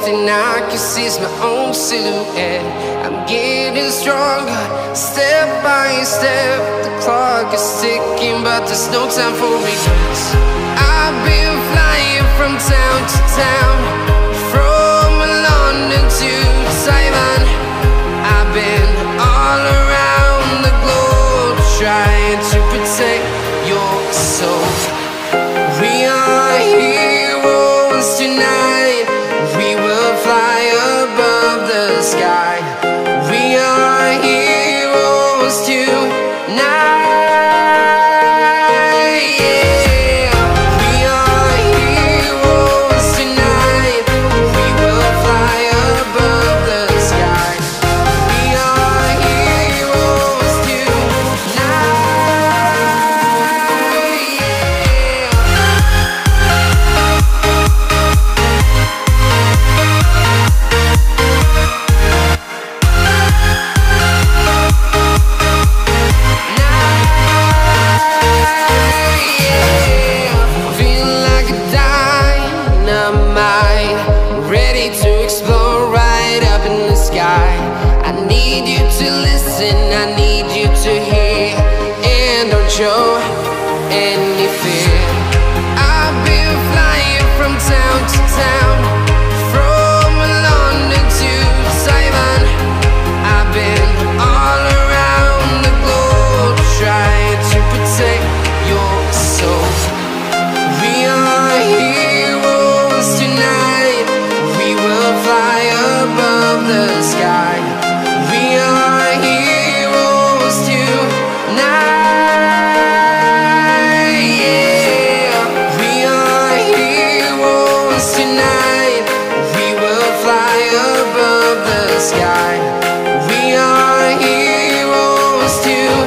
thing I can see is my own silhouette. I'm getting stronger, step by step. The clock is ticking, but there's no time for regrets. I've been flying from town to town, from London to Taiwan. I've been all around the globe, trying to protect your soul. We are heroes tonight. We will fly above the sky. We are heroes tonight. Yeah. We are heroes tonight. We will fly above the sky. We are heroes tonight. I need you to hear, and don't show any fear. I've been flying from town to town, from London to Taiwan. I've been all around the globe, trying to protect your soul. We are heroes tonight. We will fly above the sky. We are heroes tonight. Yeah. We are heroes tonight. We will fly above the sky. We are heroes tonight.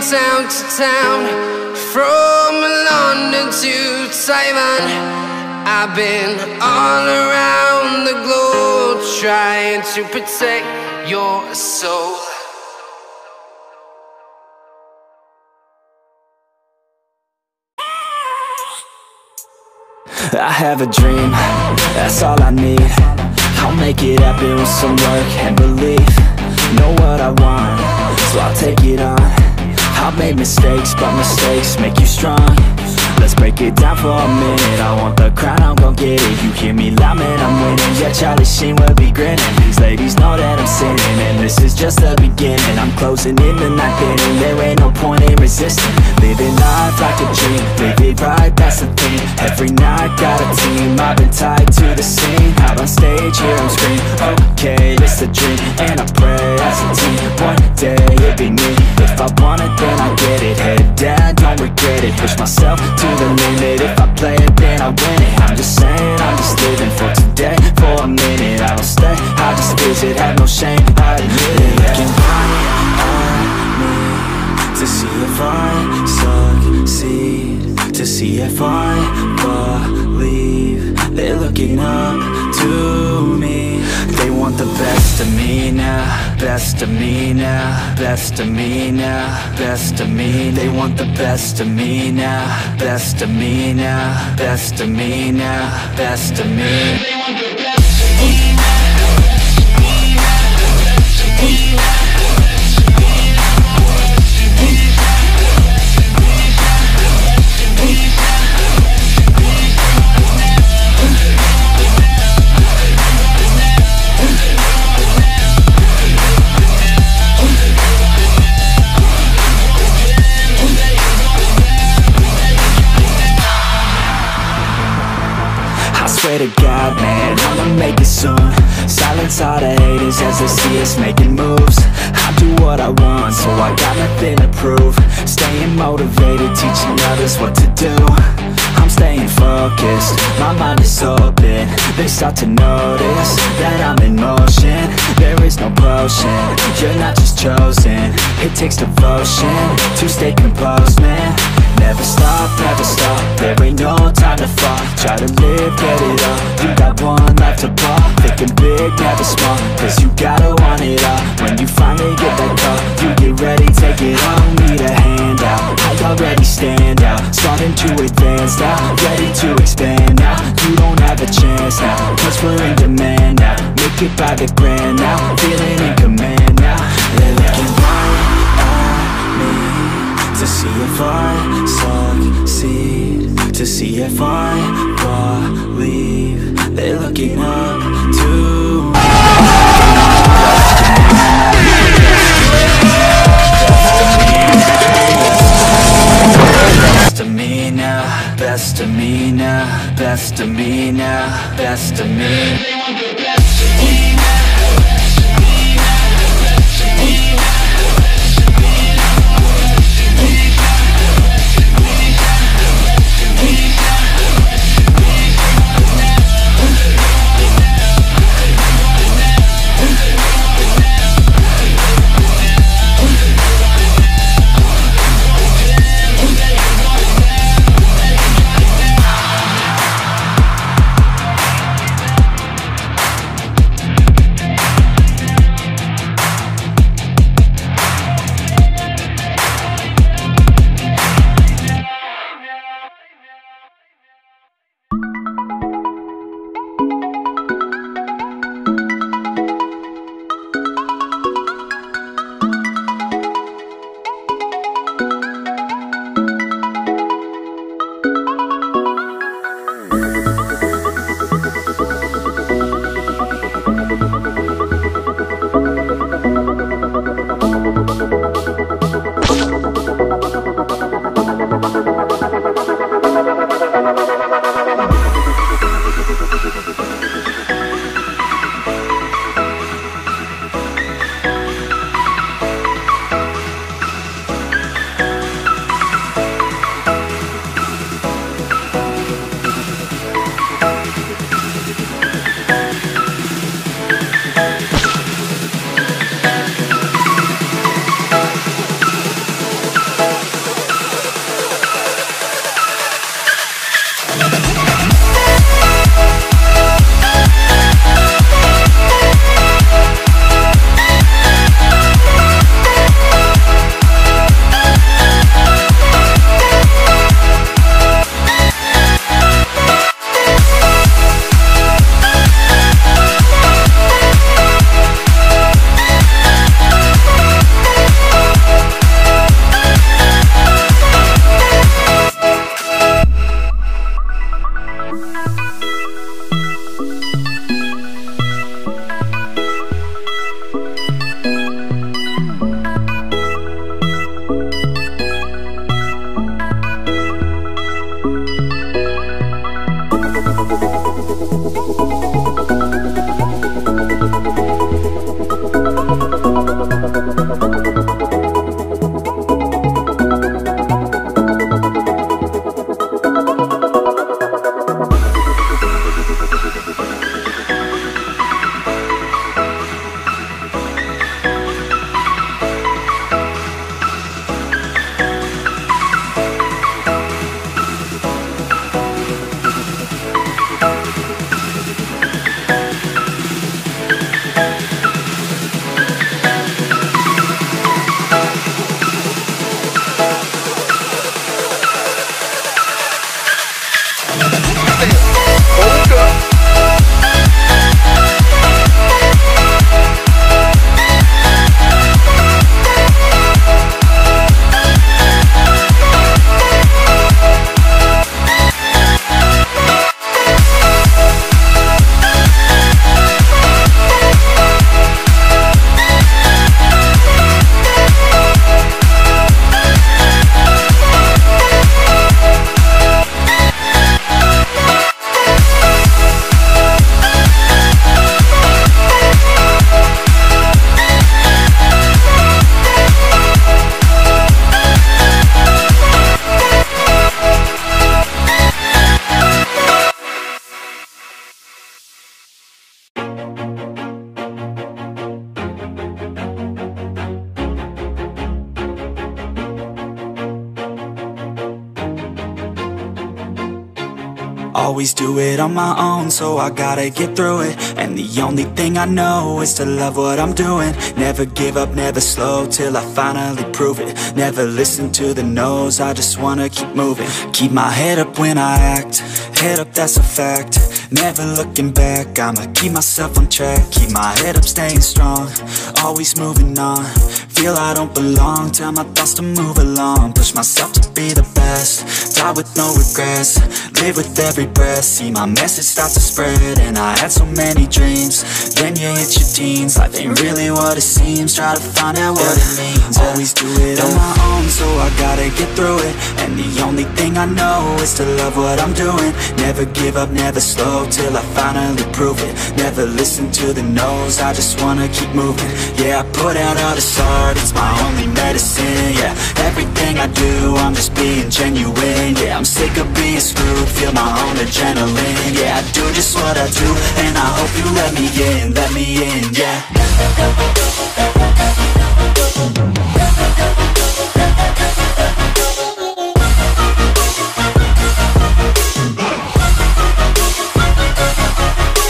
Town to town, from London to Taiwan. I've been all around the globe, trying to protect your soul. I have a dream, that's all I need. I'll make it happen with some work and belief. Know what I want, so I'll take it on. I've made mistakes, but mistakes make you strong. Let's break it down for a minute. I want the crown, I'm gon' get it. You hear me loud, man, I'm winning. Yeah, Charlie Sheen will be grinning. These ladies know that I'm sinning, and this is just the beginning. I'm closing in the ninth inning. There ain't no point in resisting. Living life like a dream, live it right, that's the thing. Every night, got a team, I've been tied to the scene. Out on stage, hear them scream, okay, it's a dream. And I pray as a team, one day it'll be me. If I want it, then I get it. Head down, don't regret it. Push myself to the limit. If I play it, then I win it. I'm just saying, I'm just living for today. For a minute, I don't stay, I just visit. Have no shame, I admit it. Looking right at me to see if I succeed, to see if I believe. They're looking up to me. They want the best of me now, best of me now, best of me now, best of me. They want the best of me now, best of me now, best of me now, best of me. They want the best of me now. swear to God, man, I'ma make it soon. Silence all the haters as they see us making moves. I do what I want, so I got nothing to prove. Staying motivated, teaching others what to do. I'm staying focused, my mind is open. They start to notice that I'm in motion. There is no potion, you're not just chosen. It takes devotion to stay composed, man. Never stop, there ain't no time to fall. Try to live, get it up, you got one life to ball. Thinking big, never small, cause you gotta want it all. When you finally get that call, you get ready, take it on. Need a handout, I already stand out. Starting to advance now, ready to expand now. You don't have a chance now, cause we're in demand now. Make it by the grand now, feeling in command now. They're looking right at me to see if I succeed, to see if I believe. They're looking up to me. Best of me now, best of me now, best of me now, best of me. They want the best of me now. Always do it on my own, so I gotta get through it. And the only thing I know is to love what I'm doing. Never give up, never slow, till I finally prove it. Never listen to the no's, I just wanna keep moving. Keep my head up when I act, head up, that's a fact. Never looking back, I'ma keep myself on track. Keep my head up, staying strong, always moving on. Feel I don't belong, tell my thoughts to move along. Push myself to be the best, die with no regrets. Live with every breath, see my message start to spread. And I had so many dreams, then you hit your teens. Life ain't really what it seems, try to find out what it means. Always do it on my own, so I gotta get through it. And the only thing I know is to love what I'm doing. Never give up, never slow, till I finally prove it. Never listen to the no's, I just wanna keep moving. Yeah, I put out all this art, it's my only medicine. Yeah, everything I do, I'm just being genuine. Yeah, I'm sick of being screwed, feel my own adrenaline. Yeah, I do just what I do, and I hope you let me in, yeah.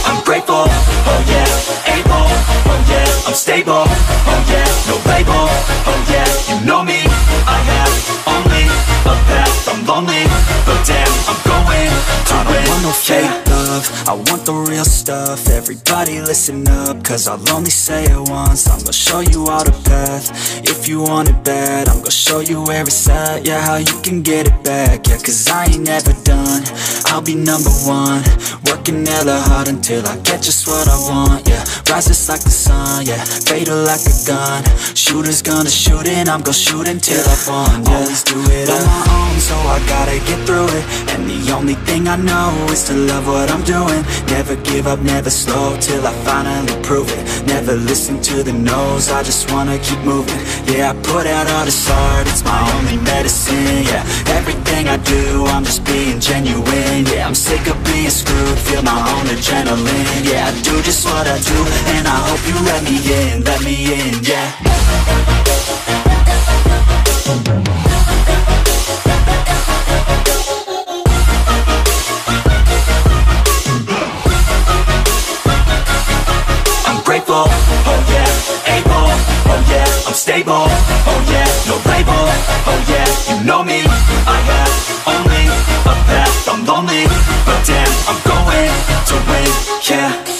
I'm grateful, oh yeah, able, oh yeah, I'm stable, oh yeah, no label, oh yeah, you know me, I have only a path, I'm lonely, but damn, I'm going to win. I don't want no fake love, I want the real stuff. Everybody listen up, cause I'll only say it once. I'm gonna show you all the path, if you want it bad. I'm gonna show you where it's at, yeah, how you can get it back. Yeah, cause I ain't never done, I'll be number one. Working hella hard until I get just what I want, yeah. Rises like the sun, yeah, fatal like a gun. Shooters gonna shoot and I'm gonna shoot until I won, yeah. Always do it on my own, so I gotta get through it. And the only thing I know is to love what I'm doing. Never give up, never slow, till I finally prove it. Never listen to the no's, I just wanna keep moving. Yeah, I put out all this art, it's my only medicine. Yeah, everything I do, I'm just being genuine. Yeah, I'm sick of being screwed, feel my own adrenaline. Yeah, I do just what I do, and I hope you let me in, yeah. Grateful, oh yeah, able, oh yeah, I'm stable, oh yeah, no label, oh yeah, you know me, I have only a path, I'm lonely, but damn, I'm going to win, yeah.